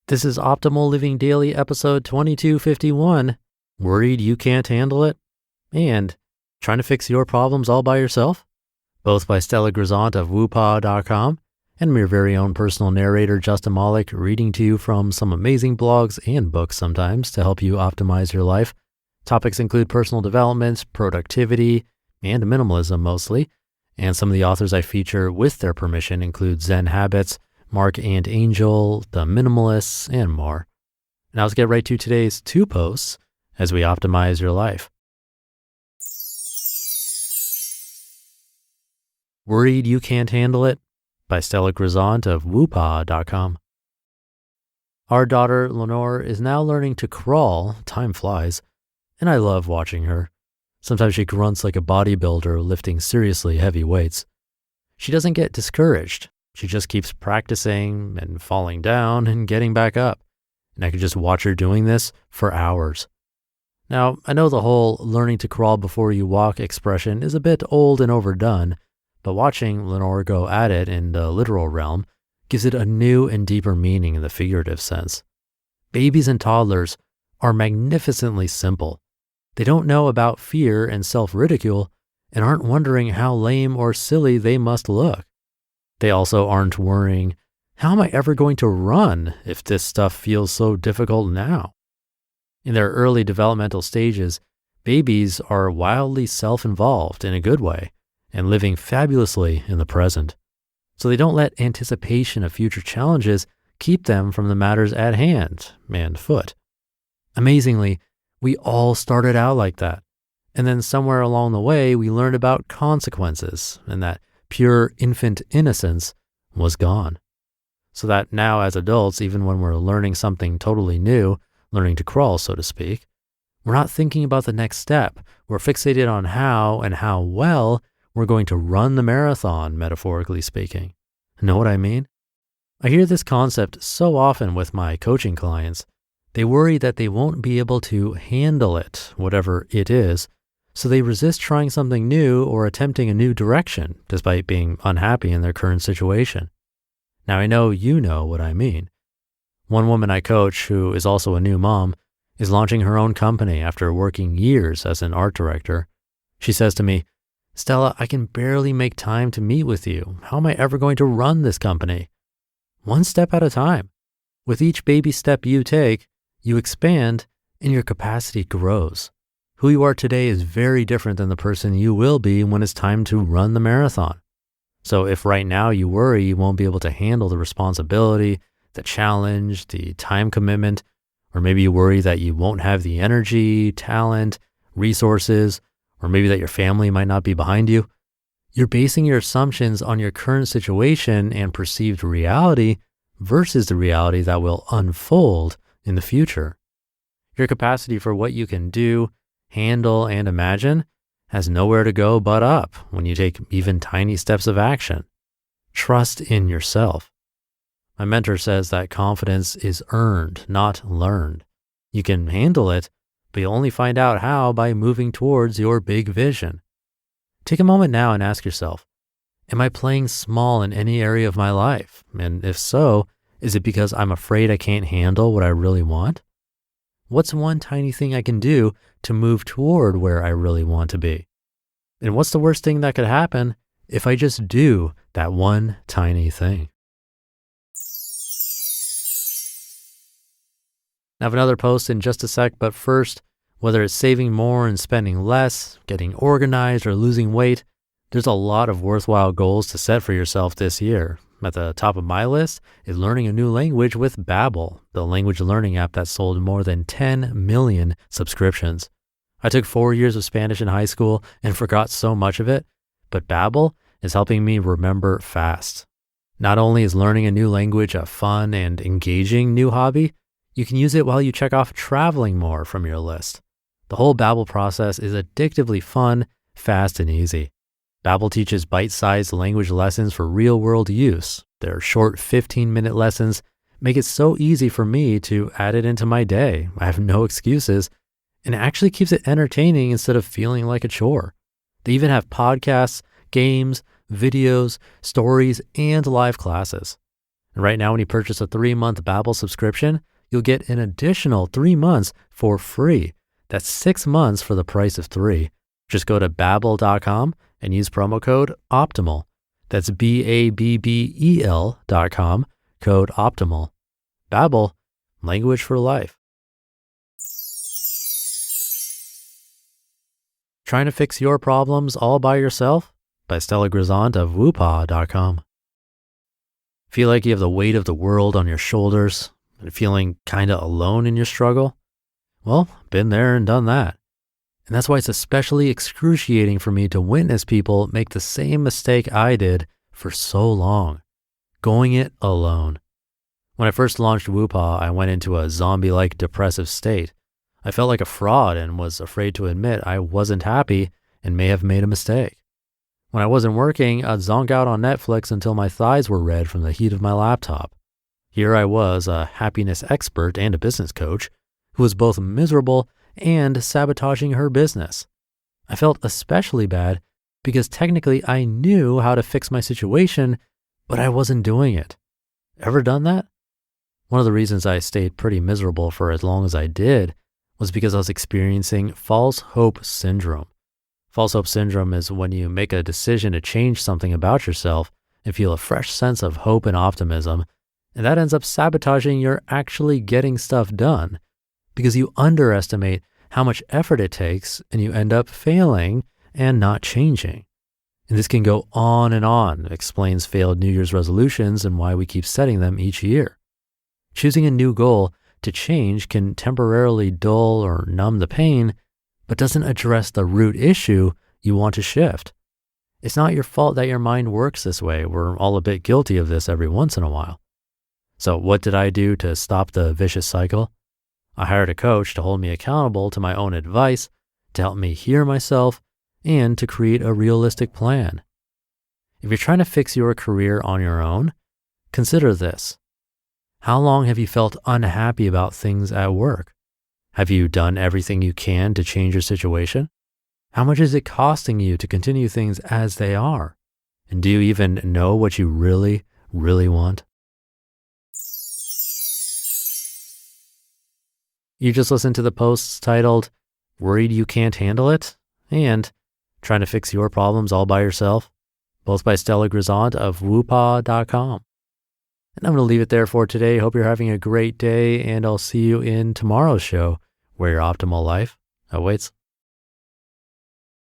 This is Optimal Living Daily episode 2251. Worried you can't handle it? And trying to fix your problems all by yourself? Both by Stella Grizont of Woopaah.com and your very own personal narrator, Justin Malik, reading to you from some amazing blogs and books sometimes to help you optimize your life. Topics include personal development, productivity, and minimalism mostly. And some of the authors I feature with their permission include Zen Habits, Mark and Angel, The Minimalists, and more. Now let's get right to today's 2 posts as we optimize your life. Worried You Can't Handle It? By Stella Grizont of Woopaah.com. Our daughter, Lenore, is now learning to crawl, time flies, and I love watching her. Sometimes she grunts like a bodybuilder lifting seriously heavy weights. She doesn't get discouraged. She just keeps practicing and falling down and getting back up. And I could just watch her doing this for hours. Now, I know the whole learning to crawl before you walk expression is a bit old and overdone, but watching Lenore go at it in the literal realm gives it a new and deeper meaning in the figurative sense. Babies and toddlers are magnificently simple. They don't know about fear and self-ridicule and aren't wondering how lame or silly they must look. They also aren't worrying, how am I ever going to run if this stuff feels so difficult now? In their early developmental stages, babies are wildly self-involved in a good way and living fabulously in the present. So they don't let anticipation of future challenges keep them from the matters at hand and foot. Amazingly, we all started out like that. And then somewhere along the way, we learned about consequences and that pure infant innocence was gone. So that now as adults, even when we're learning something totally new, learning to crawl, so to speak, we're not thinking about the next step. We're fixated on how and how well we're going to run the marathon, metaphorically speaking. Know what I mean? I hear this concept so often with my coaching clients. They worry that they won't be able to handle it, whatever it is, so they resist trying something new or attempting a new direction despite being unhappy in their current situation. Now I know you know what I mean. One woman I coach, who is also a new mom, is launching her own company after working years as an art director. She says to me, "Stella, I can barely make time to meet with you. How am I ever going to run this company?" One step at a time. With each baby step you take, you expand and your capacity grows. Who you are today is very different than the person you will be when it's time to run the marathon. So if right now you worry you won't be able to handle the responsibility, the challenge, the time commitment, or maybe you worry that you won't have the energy, talent, resources, or maybe that your family might not be behind you, you're basing your assumptions on your current situation and perceived reality versus the reality that will unfold in the future. Your capacity for what you can do, handle, and imagine has nowhere to go but up when you take even tiny steps of action. Trust in yourself. My mentor says that confidence is earned, not learned. You can handle it, but you'll only find out how by moving towards your big vision. Take a moment now and ask yourself, am I playing small in any area of my life? And if so, is it because I'm afraid I can't handle what I really want? What's one tiny thing I can do to move toward where I really want to be? And what's the worst thing that could happen if I just do that one tiny thing? I have another post in just a sec, but first, whether it's saving more and spending less, getting organized, or losing weight, there's a lot of worthwhile goals to set for yourself this year. At the top of my list is learning a new language with Babbel, the language learning app that sold more than 10 million subscriptions. I took 4 years of Spanish in high school and forgot so much of it, but Babbel is helping me remember fast. Not only is learning a new language a fun and engaging new hobby, you can use it while you check off traveling more from your list. The whole Babbel process is addictively fun, fast, and easy. Babbel teaches bite-sized language lessons for real-world use. Their short 15-minute lessons make it so easy for me to add it into my day. I have no excuses, and it actually keeps it entertaining instead of feeling like a chore. They even have podcasts, games, videos, stories, and live classes. And right now, when you purchase a 3-month Babbel subscription, you'll get an additional 3 months for free. That's 6 months for the price of 3. Just go to Babbel.com and use promo code OPTIMAL. That's BABBEL.com, code OPTIMAL. Babbel, language for life. Trying to fix your problems all by yourself? By Stella Grizont of Woopaah.com. Feel like you have the weight of the world on your shoulders and feeling kind of alone in your struggle? Well, been there and done that. And that's why it's especially excruciating for me to witness people make the same mistake I did for so long, going it alone. When I first launched Woopaah, I went into a zombie-like depressive state. I felt like a fraud and was afraid to admit I wasn't happy and may have made a mistake. When I wasn't working, I'd zonk out on Netflix until my thighs were red from the heat of my laptop. Here I was, a happiness expert and a business coach, who was both miserable and sabotaging her business. I felt especially bad because technically I knew how to fix my situation, but I wasn't doing it. Ever done that? One of the reasons I stayed pretty miserable for as long as I did was because I was experiencing false hope syndrome. False hope syndrome is when you make a decision to change something about yourself and feel a fresh sense of hope and optimism, and that ends up sabotaging your actually getting stuff done because you underestimate how much effort it takes and you end up failing and not changing. And this can go on and on, explains failed New Year's resolutions and why we keep setting them each year. Choosing a new goal to change can temporarily dull or numb the pain, but doesn't address the root issue you want to shift. It's not your fault that your mind works this way. We're all a bit guilty of this every once in a while. So what did I do to stop the vicious cycle? I hired a coach to hold me accountable to my own advice, to help me hear myself, and to create a realistic plan. If you're trying to fix your career on your own, consider this. How long have you felt unhappy about things at work? Have you done everything you can to change your situation? How much is it costing you to continue things as they are? And do you even know what you really, really want? You just listened to the posts titled, Worried You Can't Handle It? And Trying to Fix Your Problems All by Yourself, both by Stella Grizont of Woopaah.com. And I'm going to leave it there for today. Hope you're having a great day, and I'll see you in tomorrow's show, where your optimal life awaits.